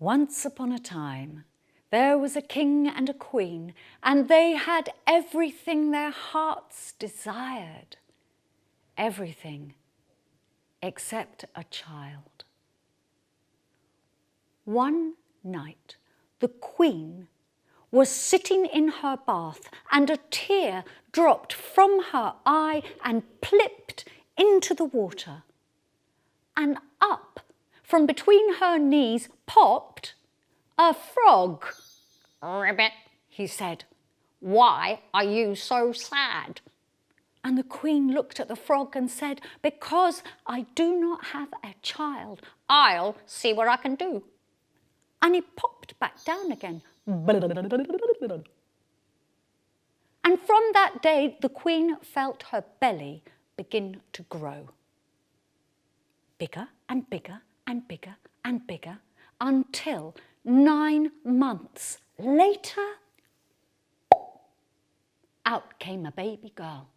Once upon a time, there was a king and a queen, and they had everything their hearts desired. Everything except a child. One night, the queen was sitting in her bath, and a tear dropped from her eye and plipped into the water. And up from between her knees popped a frog. "Ribbit," he said, "why are you so sad?" And the queen looked at the frog and said, "Because I do not have a child." "I'll see what I can do." And he popped back down again. And from that day, the queen felt her belly begin to grow. Bigger and bigger and bigger and bigger, until 9 months later, out came a baby girl.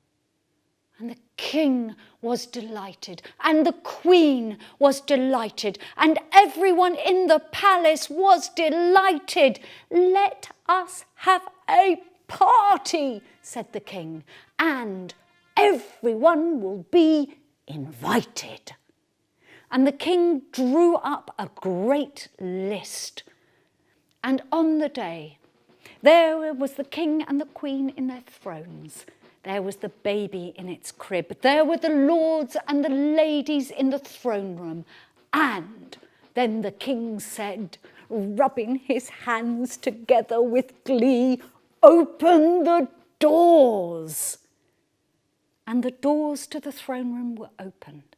And the king was delighted, and the queen was delighted, and everyone in the palace was delighted. "Let us have a party," said the king, "and everyone will be invited." And the king drew up a great list. And on the day, there was the king and the queen in their thrones. There was the baby in its crib. There were the lords and the ladies in the throne room. And then the king said, rubbing his hands together with glee, "Open the doors." And the doors to the throne room were opened.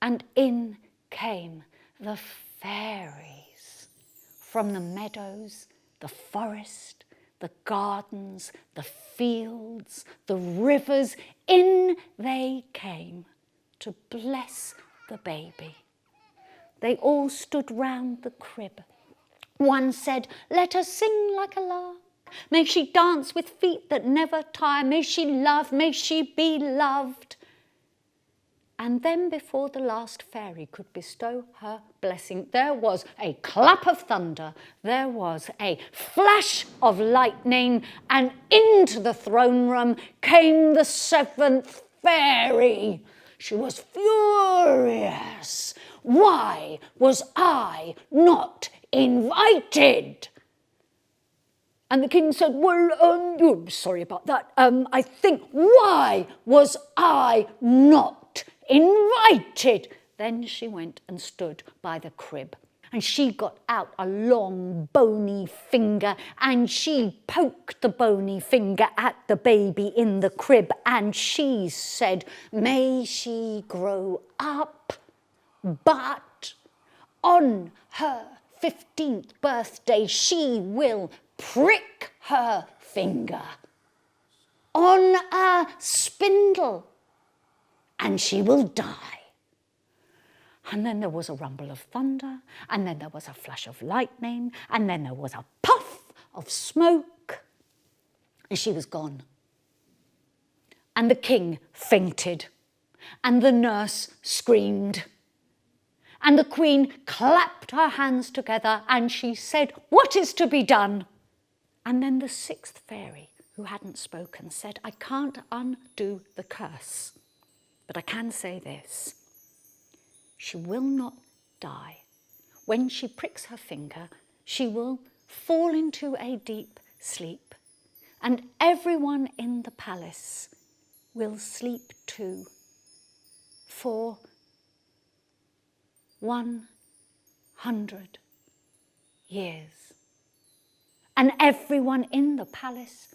And in came the fairies from the meadows, the forest, the gardens, the fields, the rivers. In they came to bless the baby. They all stood round the crib. One said, "Let her sing like a lark. May she dance with feet that never tire. May she love, may she be loved." And then before the last fairy could bestow her blessing, there was a clap of thunder, there was a flash of lightning, and into the throne room came the 7th fairy. She was furious. Why was I not invited? And the king said, "Well, sorry about that. I think, why was I not invited?" Then she went and stood by the crib, and she got out a long bony finger, and she poked the bony finger at the baby in the crib, and she said, "May she grow up, but on her 15th birthday she will prick her finger on a spindle, and she will die." And then there was a rumble of thunder, and then there was a flash of lightning, and then there was a puff of smoke, and she was gone. And the king fainted, and the nurse screamed, and the queen clapped her hands together, and she said, "What is to be done?" And then the 6th fairy, who hadn't spoken, said, "I can't undo the curse, but I can say this. She will not die. When she pricks her finger, she will fall into a deep sleep, and everyone in the palace will sleep too for 100 years. And everyone in the palace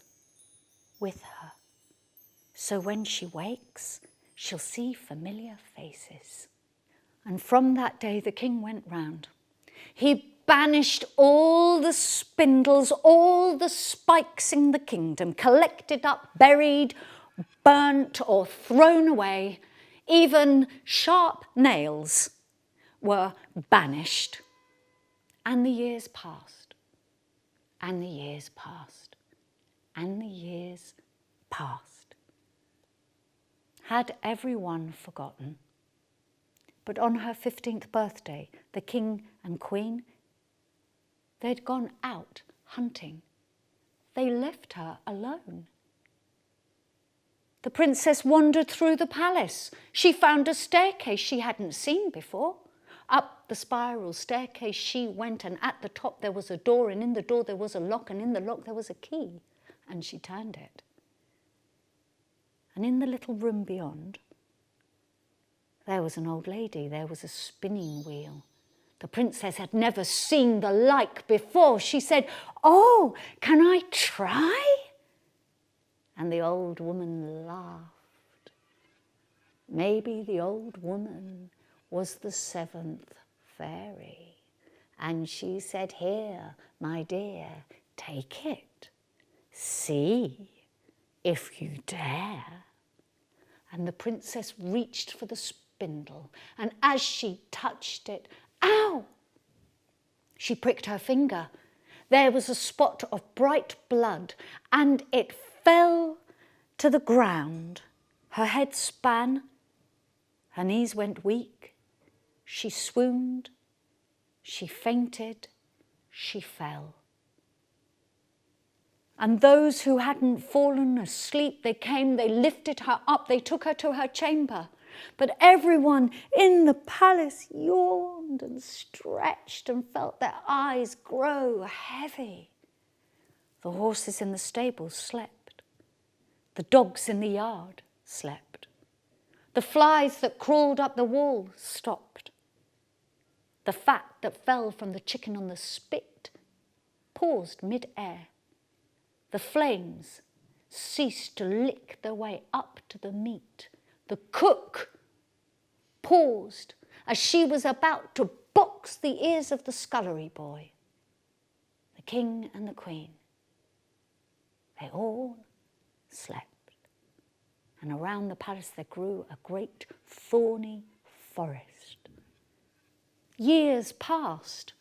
with her. So when she wakes, she'll see familiar faces." And from that day the king went round. He banished all the spindles, all the spikes in the kingdom, collected up, buried, burnt or thrown away. Even sharp nails were banished. And the years passed. And the years passed, and the years passed. Had everyone forgotten? But on her 15th birthday, the king and queen They'd gone out hunting. They left her alone. The princess wandered through the palace. She found a staircase she hadn't seen before. Up the spiral staircase she went, and at the top there was a door, and in the door there was a lock, and in the lock there was a key, and she turned it. And in the little room beyond, there was an old lady, there was a spinning wheel. The princess had never seen the like before. She said, "Oh, can I try?" And the old woman laughed. Maybe the old woman was the seventh fairy. And she said, "Here, my dear, take it. See if you dare." And the princess reached for the spindle, and as she touched it, ow! She pricked her finger. There was a spot of bright blood, and it fell to the ground. Her head span, her knees went weak. She swooned, she fainted, she fell. And those who hadn't fallen asleep, they came, they lifted her up, they took her to her chamber. But everyone in the palace yawned and stretched and felt their eyes grow heavy. The horses in the stables slept. The dogs in the yard slept. The flies that crawled up the wall stopped. The fat that fell from the chicken on the spit paused mid-air. The flames ceased to lick their way up to the meat. The cook paused as she was about to box the ears of the scullery boy. The king and the queen, they all slept. And around the palace there grew a great thorny forest. Years passed.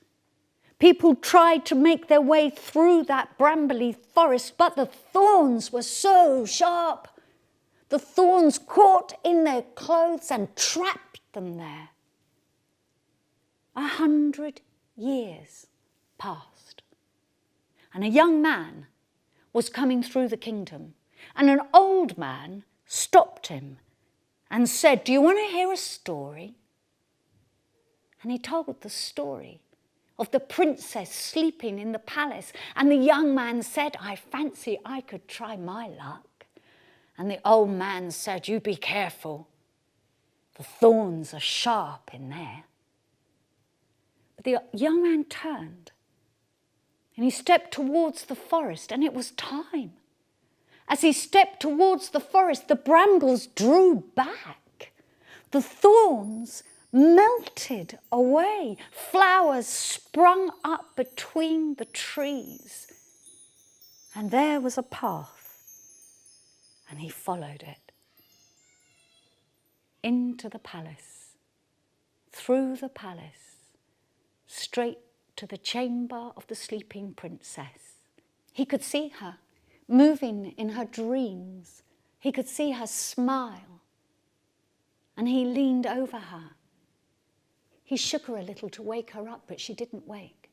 People tried to make their way through that brambly forest, but the thorns were so sharp. The thorns caught in their clothes and trapped them there. 100 years passed, and a young man was coming through the kingdom, and an old man stopped him and said, "Do you want to hear a story?" And he told the story of the princess sleeping in the palace, and the young man said, "I fancy I could try my luck." And the old man said, "You be careful. The thorns are sharp in there." But the young man turned and he stepped towards the forest, and it was time. As he stepped towards the forest, the brambles drew back. The thorns melted away. Flowers sprung up between the trees. And there was a path, and he followed it. Into the palace, through the palace, straight to the chamber of the sleeping princess. He could see her moving in her dreams. He could see her smile, and he leaned over her. He shook her a little to wake her up, but she didn't wake.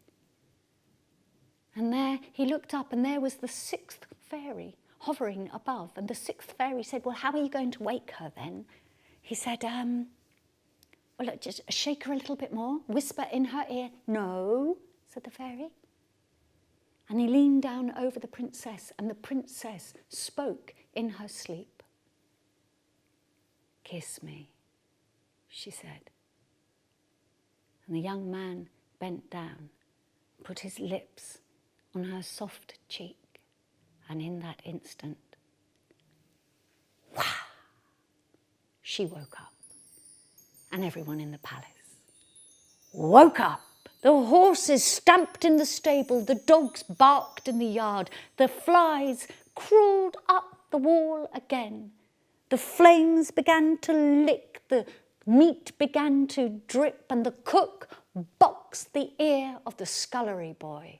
And there he looked up, and there was the sixth fairy hovering above. And the sixth fairy said, "Well, how are you going to wake her then?" He said, "Well, just shake her a little bit more, whisper in her ear." "No," said the fairy. And he leaned down over the princess, and the princess spoke in her sleep. "Kiss me," she said. And the young man bent down, put his lips on her soft cheek, and in that instant, wah! She woke up, and everyone in the palace woke up. The horses stamped in the stable, the dogs barked in the yard, the flies crawled up the wall again. The flames began to lick, the meat began to drip, and the cook boxed the ear of the scullery boy.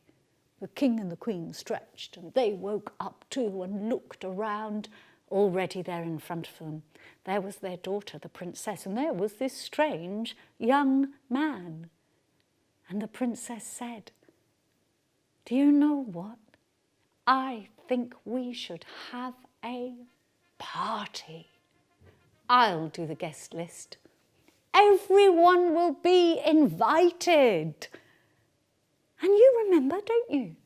The king and the queen stretched, and they woke up too and looked around. Already there in front of them, there was their daughter, the princess, and there was this strange young man. And the princess said, Do you know what? I think we should have a party. I'll do the guest list. Everyone will be invited. And you remember, don't you?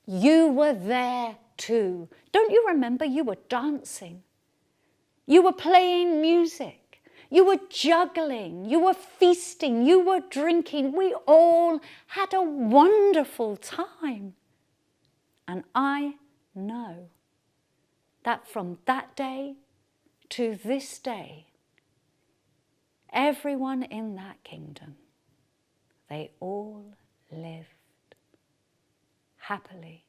You were there too. Don't you remember you were dancing? You were playing music. You were juggling. You were feasting. You were drinking. We all had a wonderful time. And I know that from that day to this day, everyone in that kingdom, they all lived happily